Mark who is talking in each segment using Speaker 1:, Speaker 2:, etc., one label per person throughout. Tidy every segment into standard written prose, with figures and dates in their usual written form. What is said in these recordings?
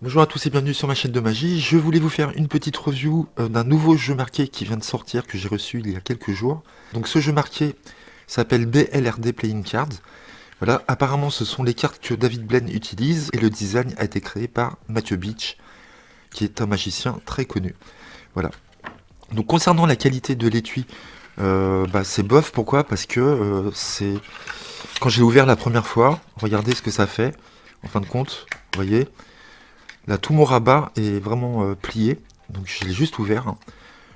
Speaker 1: Bonjour à tous et bienvenue sur ma chaîne de magie. Je voulais vous faire une petite review d'un nouveau jeu marqué qui vient de sortir, que j'ai reçu il y a quelques jours. Donc ce jeu marqué s'appelle BLRD Playing Cards. Voilà, apparemment ce sont les cartes que David Blaine utilise et le design a été créé par Mathieu Beach, qui est un magicien très connu. Voilà. Donc concernant la qualité de l'étui, c'est bof. Pourquoi? Parce que c'est... Quand j'ai ouvert la première fois, regardez ce que ça fait. En fin de compte, vous voyez, là, tout mon rabat est vraiment plié, donc je l'ai juste ouvert, hein.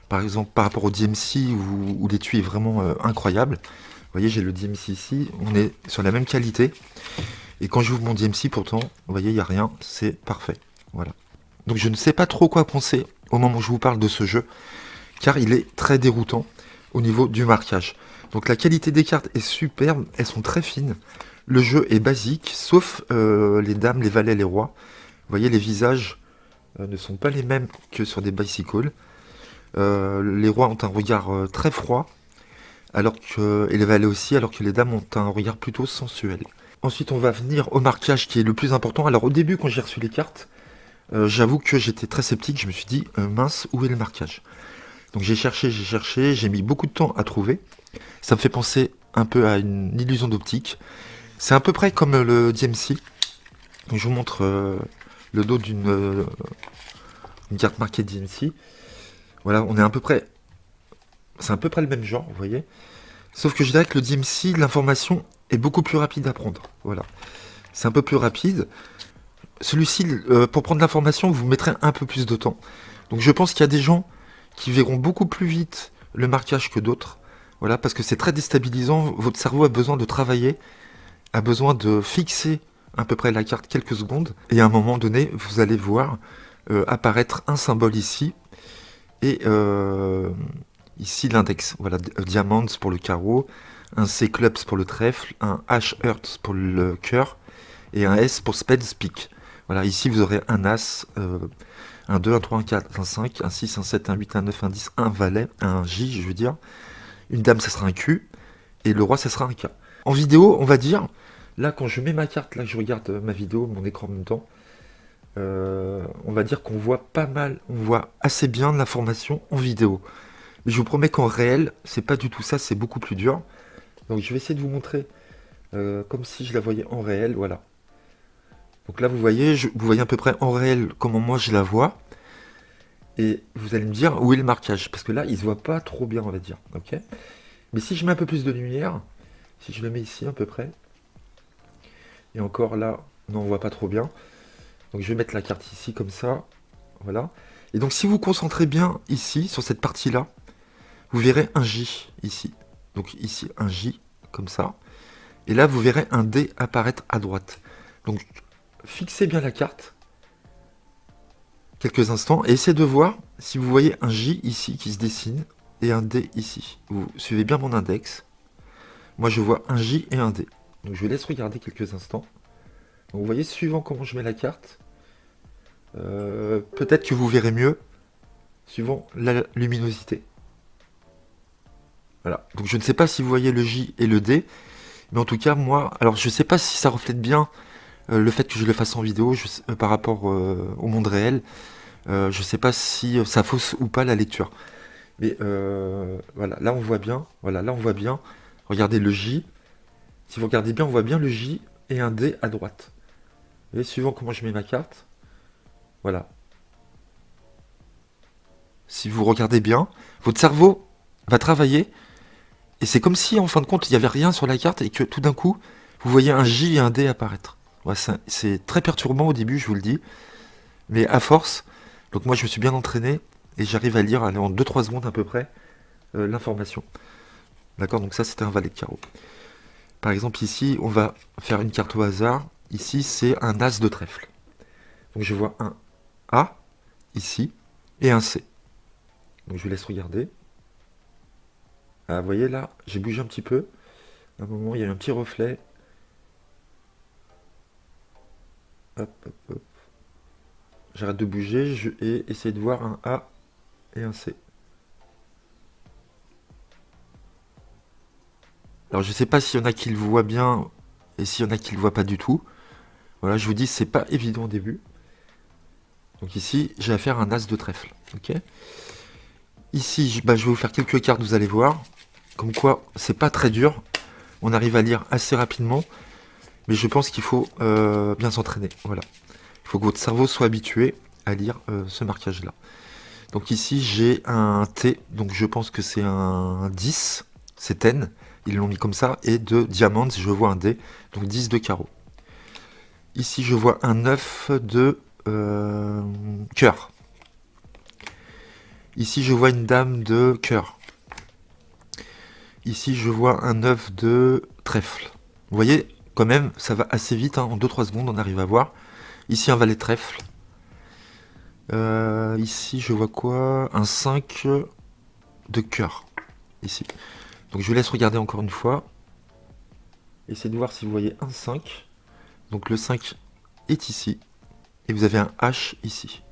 Speaker 1: Par exemple, par rapport au DMC où l'étui est vraiment incroyable. Vous voyez, j'ai le DMC ici, on est sur la même qualité. Et quand j'ouvre mon DMC, pourtant, vous voyez, il n'y a rien, c'est parfait. Voilà. Donc je ne sais pas trop quoi penser au moment où je vous parle de ce jeu, car il est très déroutant au niveau du marquage. Donc la qualité des cartes est superbe, elles sont très fines. Le jeu est basique, sauf les dames, les valets, les rois. Vous voyez, les visages ne sont pas les mêmes que sur des bicycles. Les rois ont un regard très froid, et les valets aussi, alors que les dames ont un regard plutôt sensuel. Ensuite, on va venir au marquage qui est le plus important. Alors au début, quand j'ai reçu les cartes, j'avoue que j'étais très sceptique. Je me suis dit, mince, où est le marquage? Donc j'ai cherché, j'ai mis beaucoup de temps à trouver. Ça me fait penser un peu à une illusion d'optique. C'est à peu près comme le DMC. Donc, je vous montre le dos une carte marquée DMC. Voilà, on est à peu près... C'est à peu près le même genre, vous voyez. Sauf que je dirais que le DMC, l'information est beaucoup plus rapide à prendre. Voilà. C'est un peu plus rapide. Celui-ci, pour prendre l'information, vous mettrez un peu plus de temps. Donc je pense qu'il y a des gens qui verront beaucoup plus vite le marquage que d'autres. Voilà, parce que c'est très déstabilisant. Votre cerveau a besoin de travailler, a besoin de fixer à peu près la carte quelques secondes. Et à un moment donné, vous allez voir apparaître un symbole ici. Et ici l'index. Voilà, Diamonds pour le carreau, un C clubs pour le trèfle, un H hearts pour le cœur et un S pour spades pique. Voilà, ici vous aurez un As, un 2, un 3, un 4, un 5, un 6, un 7, un 8, un 9, un 10, un valet, un J, je veux dire. Une dame, ça sera un Q, et le roi, ça sera un K. En vidéo, on va dire, là, quand je mets ma carte, là, je regarde ma vidéo, mon écran en même temps, on va dire qu'on voit pas mal, on voit assez bien l'information en vidéo. Mais je vous promets qu'en réel, c'est pas du tout ça, c'est beaucoup plus dur. Donc je vais essayer de vous montrer comme si je la voyais en réel, voilà. Donc là, vous voyez, vous voyez à peu près en réel comment moi je la vois. Et vous allez me dire où est le marquage. Parce que là, il se voit pas trop bien, on va dire. Ok. Mais si je mets un peu plus de lumière, si je le mets ici à peu près, et encore là, non, on voit pas trop bien. Donc je vais mettre la carte ici comme ça. Voilà. Et donc si vous concentrez bien ici, sur cette partie-là, vous verrez un J ici. Donc ici, un J, comme ça. Et là, vous verrez un D apparaître à droite. Donc fixez bien la carte quelques instants et essayez de voir si vous voyez un J ici qui se dessine et un D ici. Vous suivez bien mon index. Moi, je vois un J et un D. Donc je vous laisse regarder quelques instants. Donc, vous voyez, suivant comment je mets la carte, peut-être que vous verrez mieux suivant la luminosité. Voilà. Donc je ne sais pas si vous voyez le J et le D, mais en tout cas, moi, alors je ne sais pas si ça reflète bien le fait que je le fasse en vidéo par rapport au monde réel. Je ne sais pas si ça fausse ou pas la lecture. Mais voilà, là on voit bien. Voilà, là on voit bien. Regardez le J. Si vous regardez bien, on voit bien le J et un D à droite. Et suivant comment je mets ma carte. Voilà. Si vous regardez bien, votre cerveau va travailler. Et c'est comme si, en fin de compte, il n'y avait rien sur la carte et que tout d'un coup, vous voyez un J et un D apparaître. Ouais, c'est très perturbant au début, je vous le dis. Mais à force, donc moi je me suis bien entraîné et j'arrive à lire allez, en 2-3 secondes à peu près l'information. D'accord, donc ça c'était un valet de carreau. Par exemple ici, on va faire une carte au hasard. Ici c'est un As de trèfle. Donc je vois un A ici et un C. Donc je vous laisse regarder. Ah, vous voyez là, j'ai bougé un petit peu. À un moment, il y a eu un petit reflet. Hop, hop, hop. J'arrête de bouger et essayer de voir un A et un C. Alors je sais pas s'il y en a qui le voient bien et s'il y en a qui le voient pas du tout. Voilà, je vous dis, c'est pas évident au début. Donc ici, j'ai affaire à un as de trèfle. Ok. Ici, je vais vous faire quelques cartes, vous allez voir. Comme quoi, c'est pas très dur. On arrive à lire assez rapidement. Mais je pense qu'il faut bien s'entraîner. Voilà. Il faut que votre cerveau soit habitué à lire ce marquage-là. Donc ici, j'ai un T. Donc je pense que c'est un 10. C'est N. Ils l'ont mis comme ça. Et de diamants, je vois un D. Donc 10 de carreau. Ici, je vois un 9 de cœur. Ici, je vois une dame de cœur. Ici, je vois un 9 de trèfle. Vous voyez, quand même, ça va assez vite. Hein, en 2-3 secondes, on arrive à voir. Ici, un valet de trèfle. Ici, je vois quoi? Un 5 de cœur. Ici. Donc, je vous laisse regarder encore une fois. Essayez de voir si vous voyez un 5. Donc, le 5 est ici. Et vous avez un H ici.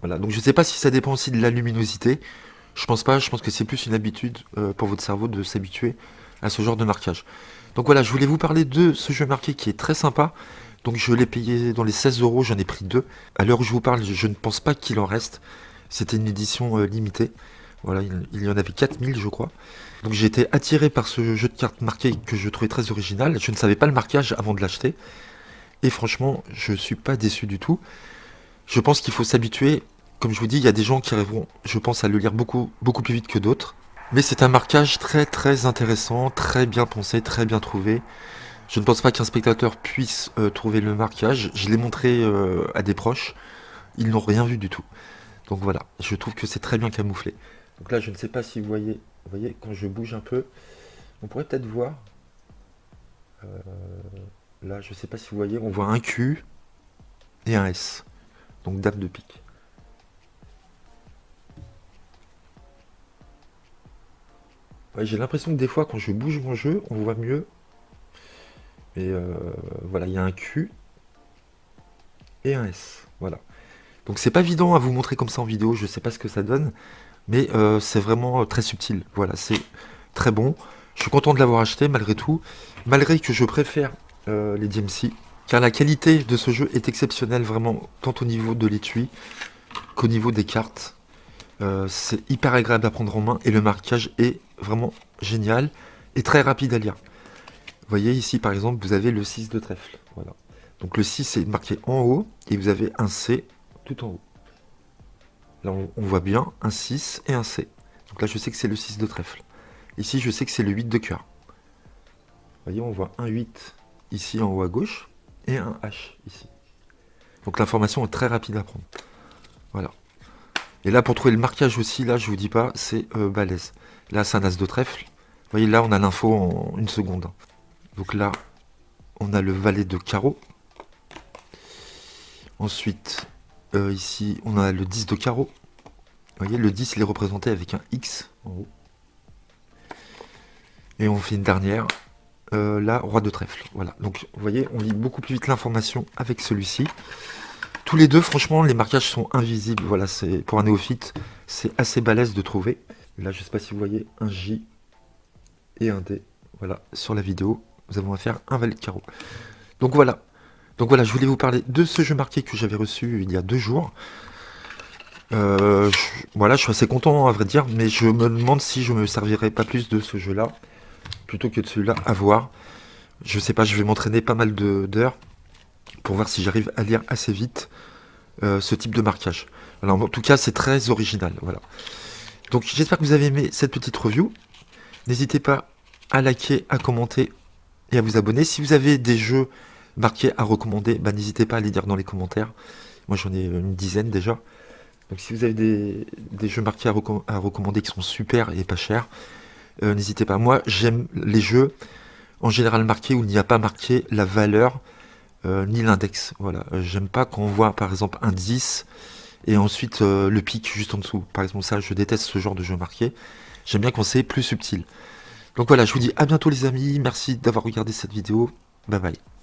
Speaker 1: Voilà, donc je ne sais pas si ça dépend aussi de la luminosité. Je pense pas, je pense que c'est plus une habitude pour votre cerveau de s'habituer à ce genre de marquage. Donc voilà, je voulais vous parler de ce jeu marqué qui est très sympa. Donc je l'ai payé dans les 16 €, j'en ai pris 2. À l'heure où je vous parle, je ne pense pas qu'il en reste. C'était une édition limitée. Voilà, il y en avait 4000 je crois. Donc j'ai été attiré par ce jeu de cartes marqué que je trouvais très original. Je ne savais pas le marquage avant de l'acheter. Et franchement, je ne suis pas déçu du tout. Je pense qu'il faut s'habituer. Comme je vous dis, il y a des gens qui arriveront, je pense, à le lire beaucoup plus vite que d'autres. Mais c'est un marquage très intéressant, très bien pensé, très bien trouvé. Je ne pense pas qu'un spectateur puisse trouver le marquage. Je l'ai montré à des proches. Ils n'ont rien vu du tout. Donc voilà, je trouve que c'est très bien camouflé. Donc là, je ne sais pas si vous voyez, quand je bouge un peu, on pourrait peut-être voir. Là, je ne sais pas si vous voyez, on voit un Q et un S. Donc dame de pique. Ouais, j'ai l'impression que des fois, quand je bouge mon jeu, on voit mieux. Mais voilà, il y a un Q et un S. Voilà. Donc c'est pas évident à vous montrer comme ça en vidéo, je sais pas ce que ça donne. Mais c'est vraiment très subtil. Voilà, c'est très bon. Je suis content de l'avoir acheté malgré tout. Malgré que je préfère les DMC. Car la qualité de ce jeu est exceptionnelle, vraiment, tant au niveau de l'étui qu'au niveau des cartes. C'est hyper agréable à prendre en main et le marquage est vraiment génial et très rapide à lire. Vous voyez ici par exemple, vous avez le 6 de trèfle. Voilà. Donc le 6 est marqué en haut et vous avez un C tout en haut. Là on voit bien un 6 et un C. Donc là je sais que c'est le 6 de trèfle. Ici je sais que c'est le 8 de cœur. Vous voyez, on voit un 8 ici en haut à gauche et un H ici. Donc l'information est très rapide à prendre. Voilà. Et là, pour trouver le marquage aussi, là, je vous dis pas, c'est balèze. Là, c'est un as de trèfle. Vous voyez, là, on a l'info en une seconde. Donc là, on a le valet de carreau. Ensuite, ici, on a le 10 de carreau. Vous voyez, le 10, il est représenté avec un X en haut. Et on fait une dernière. Là, roi de trèfle. Voilà. Donc, vous voyez, on lit beaucoup plus vite l'information avec celui-ci. Tous les deux, franchement, les marquages sont invisibles. Voilà, c'est pour un néophyte, c'est assez balèze de trouver. Là, je ne sais pas si vous voyez un J et un D. Voilà, sur la vidéo, nous avons affaire à un valet de carreau. Donc voilà, je voulais vous parler de ce jeu marqué que j'avais reçu il y a 2 jours. Voilà, je suis assez content à vrai dire, mais je me demande si je me servirais pas plus de ce jeu-là plutôt que de celui-là à voir. Je sais pas, je vais m'entraîner pas mal d'heures pour voir si j'arrive à lire assez vite ce type de marquage. Alors, en tout cas, c'est très original. Voilà. Donc, j'espère que vous avez aimé cette petite review. N'hésitez pas à liker, à commenter et à vous abonner. Si vous avez des jeux marqués à recommander, bah, n'hésitez pas à les dire dans les commentaires. Moi, j'en ai une dizaine déjà. Donc, si vous avez des jeux marqués à recommander qui sont super et pas chers, n'hésitez pas. Moi, j'aime les jeux en général marqués où il n'y a pas marqué la valeur ni l'index. Voilà. J'aime pas quand on voit par exemple un 10 et ensuite le pic juste en dessous. Par exemple, ça, je déteste ce genre de jeu marqué. J'aime bien quand c'est plus subtil. Donc voilà, je vous dis à bientôt les amis. Merci d'avoir regardé cette vidéo. Bye bye.